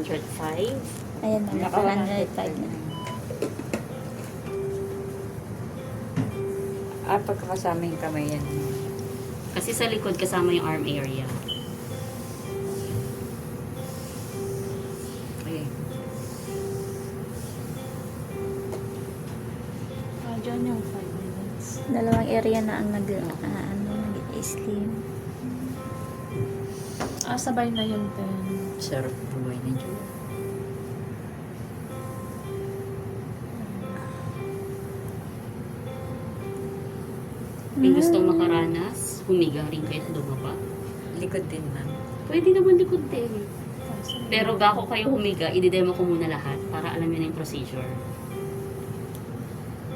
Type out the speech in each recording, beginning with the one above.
105. Ayan na, naka 105 na. Pagkakasama yung kamay yan. Kasi sa likod kasama yung arm area. Okay. Diyan yung 5 minutes. Dalawang area na ang nag-slim. Sabay na yung 10. Sarap buhay ni Joe. May gustong makaranas, humiga rin kayo at dumaba. Likod din, ma'am. Pwede naman likod din. Pero bago kayo humiga, i-demo ko muna lahat para alam niyo na yung procedure.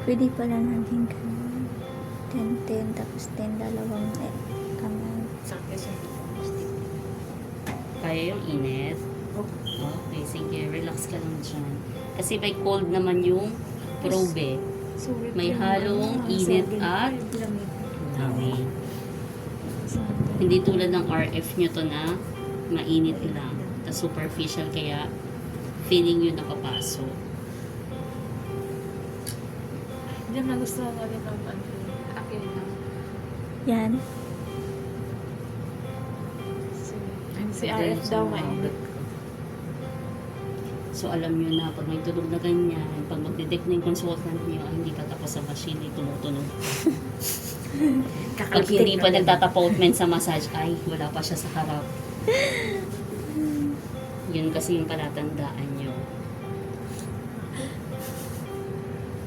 Pwede pala natin ganun. 10, tapos 10, dalawang kamay. Sakit siya. Kaya yung init. Okay, sige. Relax ka lang dyan. Kasi may cold naman yung probe. May halong init at hangin. Hindi tulad ng RF nyo to na mainit lang. Ta superficial kaya feeling yun nakapasok. Hindi na gusto na rin ang akin na. Yan. Si RF daw mainit. So alam nyo na pag may tunog na ganyan, pag magdedect na yung consultant nyo, hindi pa tapos sa machine, ay tumutunog. Pag hindi pa nagtatapoutment sa massage, ay wala pa siya sa harap. Yun kasi yung palatandaan nyo.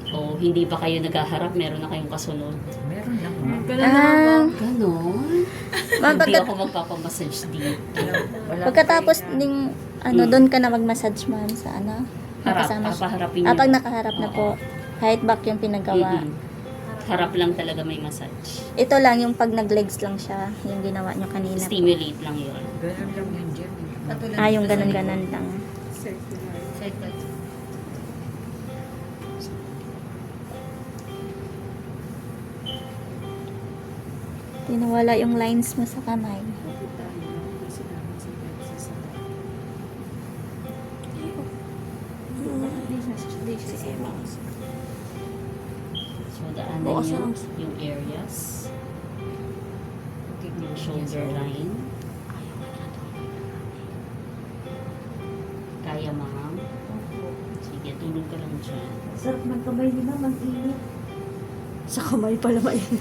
O hindi pa kayo naghaharap, meron na kayong kasunod. Meron lang, ma'am. Ganun na lang. Ganon? Ma'am, Hindi ako magpapamassage dito. pagkatapos ding, doon ka na mag-massage, ma'am, sa Harap, nakasama siya. papaharapin nyo. Pag nakaharap na po, height back yung pinagawa. Harap lang talaga may massage. Ito lang yung pag nag-legs lang siya, yung ginawa nyo kanina. Stimulate lang yun. Ganun lang yan dyan. Yung ganun-ganon lang. Circle. Tinawala yung lines mo sa kamay. So, daanan nyo yung areas. Yung shoulder line. Kaya, ma'am? Sige, tulog ka lang dyan. Sarap ng kamay ni ma'am, ang init. Sa kamay pala mainit.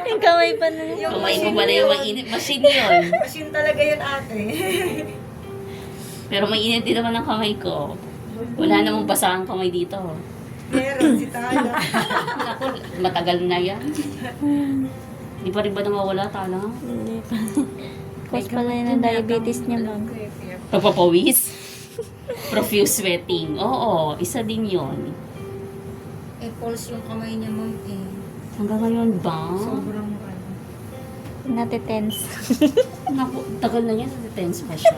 Yung kamay pa na. Kamay mo pala yung mainit. Machine yun. Machine talaga yun ate. Pero mainit din naman ang kamay ko. Wala namang basa ang kamay dito. Meron si Tala. Naku, matagal na yan. Di pa rin ba nawawala, Tala? Hindi pa. Cause pala yun ang diabetes niya, ma'am. Pagpapawis? Profuse sweating. Oo, isa din yon. Pulse yung kamay niya ma'am eh. Hanggang ngayon ba? Sobrang Natitense. Naku, tagal na yan. Tense pa siya.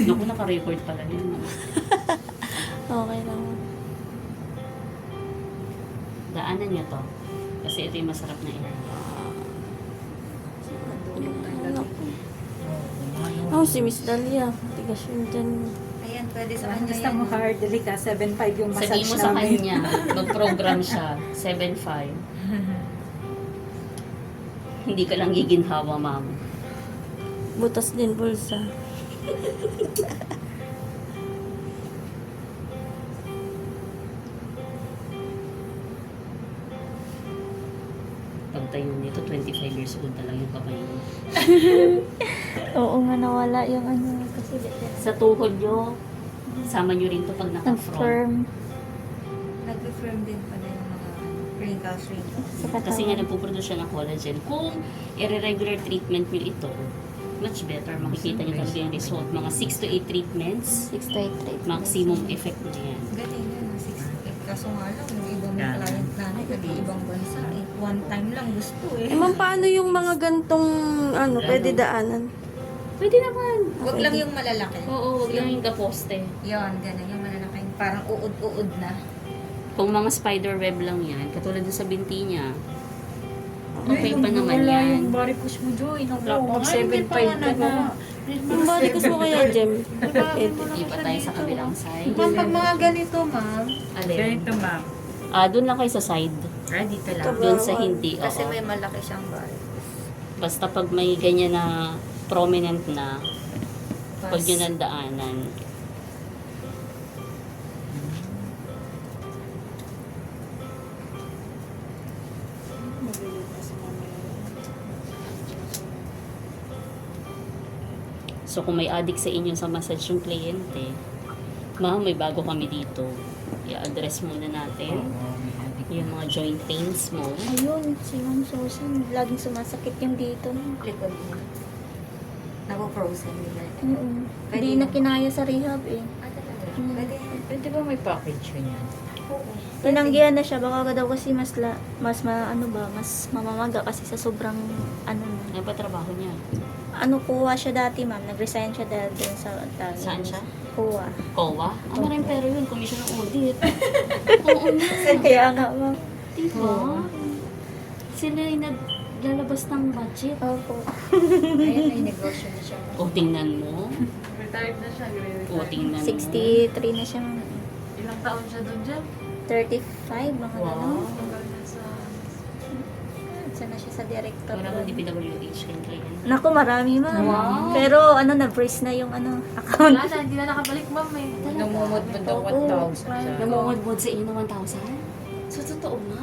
Naku, naka-record pala yun. Okay lang. Daanan niya to. Kasi ito yung masarap na area. Si Miss Dalia. Tigas yun dyan. Ayan, pwede sa kanya Gusto mo hard, dali ka, 7.5 yung massage Sabihin mo sa namin. kanya, mag-program siya, 7.5. Hindi ka lang giginhawa, ma'am. Butas din bulsa. Pagtayo nito, 25 years old na lang yung kamay mo. Oo nga, nawala yung kasi Sa tuhod nyo, sama nyo rin to pag naka-front. confirm Nag-firm din pala yung mga wrinkles. sa katawan. Kasi nga nagpuproduce siya ng collagen. Kung i-regular treatment nyo ito, much better. Makikita nyo talaga yung result. Mga 6 to 8 treatments, 6 to 8 treatments. maximum effect na yan. Galing yun. Kaso nga lang, yung ibang client namin, nag-iibang bansa. One time lang gusto eh. Ma'am, paano yung mga gantong, pwede daanan? Pwede naman. Huwag lang yung malalaki. Oo, huwag lang yung kaposte. Yun, ganun. Yung malalaki. Parang uod-uod na. Kung mga spider web lang yan, katulad dun sa binti niya, okay pa naman Wala yan. yung body push mo, Joy. Naku, Wala pa. mag 7.5 ka na. Yung balikas mo kaya, Jem? Bakit mo Hindi pa tayo sa kabilang side. Ma'am, pag mga ganito, ma'am. Alin? Ganito, ma'am. Doon lang kayo sa side. Dito lang. Doon sa hindi. Kasi Oo. may malaki siyang balik. Basta pag may ganyan na prominent na, pag yun ang daanan. So kung may addict sa inyo sa massage yung kliyente, ma'am, may bago kami dito. I-address muna natin yung mga joint pains mo. Ayun, si Ma'am Susan, laging sumasakit yung dito. Likod mo. Napo-frozen nila. Hindi na kinaya sa rehab eh. Ah, talaga? Mm. Pwede ba may package yun yan? Tinanggihan na siya, baka daw kasi mas mamamaga kasi sa sobrang ano na. Ano ba trabaho niya? Ano, kuha siya dati ma'am, nag-resign siya dahil dun sa Saan siya? Kuha. COA? Ang maraming pero yun, commission ng audit. Oo na. Kaya nga ma'am. Diba? Sila yung naglalabas ng budget. Opo. Ayun, may negosyo na siya. O tingnan mo. Retired na siya, O gre-retire. tingnan mo. 63 na siya ma'am. Ilang taon siya doon dyan? 35, mga Wow. gano'n. Tagal na sa... Sana siya sa director. Wala bang DPWH kayong client? Naku, marami ma'am. Wow. Pero ano, na-freeze na yung ano, account. Wala na, hindi na nakabalik, ma'am eh. Namumod mo daw Oo. 1,000 siya. Namumudmud sa inyo ng 1,000? So, totoo nga.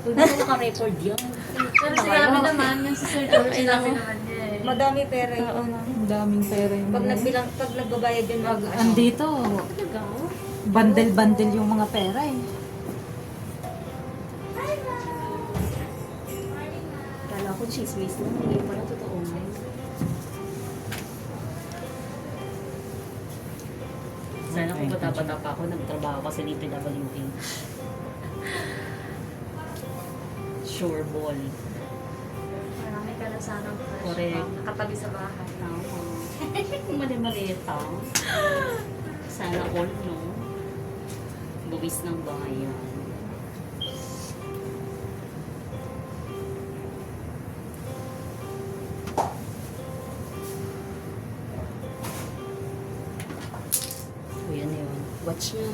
Pwede mo naka-record yan. Pero sinabi naman, yung si Sir George, sinabi naman niya eh. Madami pera yun. Oo ma'am. Ang daming pera yung Pag nagbilang, pag nagbabayad yun, andito, Talaga? bandel-bandel yung mga pera eh. Kala ko chismis lang. Hindi pala totoo nga. Sana kung bata-bata pa ako, nagtrabaho ko sa DPWH. Sure ball. Marami ka na sanang fresh. Correct. ma'am. Nakatabi sa bahay. Tama. Mali-malita. Sana all, no? Buwis ng bayan. O, yan na yun. Watch nyo.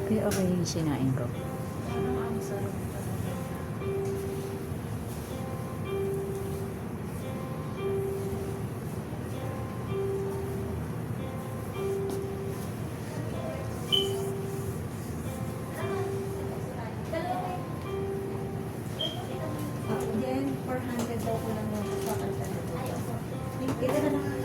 Kaya okay yung sinain ko. Parang ang sarap talaga. Diyan, 400 daw ko lang yung pakalta na. Ito na lang.